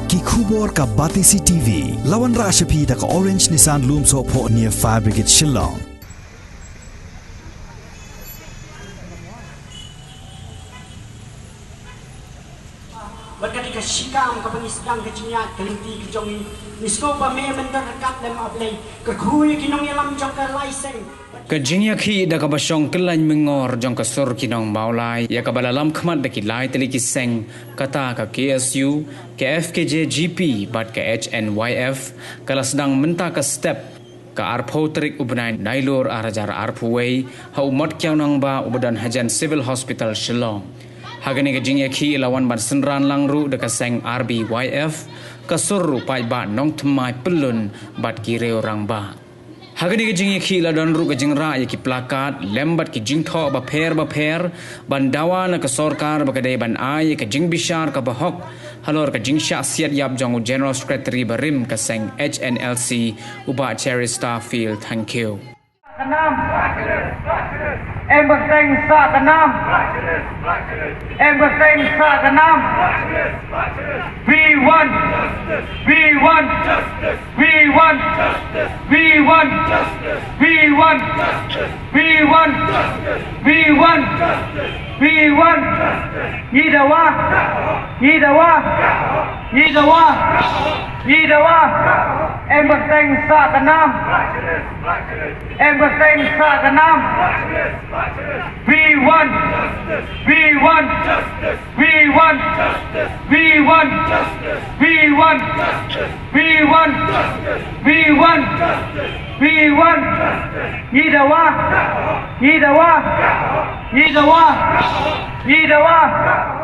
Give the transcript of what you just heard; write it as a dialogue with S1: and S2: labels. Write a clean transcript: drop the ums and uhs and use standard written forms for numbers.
S1: ki khubor ka Batisi TV lawan ra shapi da ka Orange Nissan Loom so pho near Fire Brigade Shillong.
S2: Ketika sikam kepengisdang kecinyak kelinti kejongi nisko pa me mentar kat lem ablay kerkhui kinong yalam jong ka laiseng
S3: Kejinya ki da ka basong kelany mengor jong ka sur kinong maulai ya ka balalam khmat da ki lai teli ki seng kata ka KSU ke FKJ GP bat ka HNYF kala sedang menta ka step ka arpo trik ubnai nailur arajar arpuway ha umat kyang nang ba ubadan hajan civil hospital Shillong. Hagani ke jingya ki lawan ban senran langru dekat seng RBYF kasuru pai ba nong temai pelun bat ki reo rang ba. Hagani ke jingya ki ladan ru ke jingra ya ki plakat lembat ki jingtho ba pher ban dawa na ke sorkar ba kadai ban ai ke jing bishar ka bahok halor ke jing sya siat yap jong general secretary barim ke seng HNLC uba Cherry Starfield. Thank you.
S2: em bersaing saat enam em bersaing saat enam we want we want we want we want we want we want we want we want Yidawa Yidawa Yidawa Yidawa em bersaing saat enam em bersaing saat enam we want we want we want we want we want we want we want we want Yidawa Yidawa Yidawa Yidawa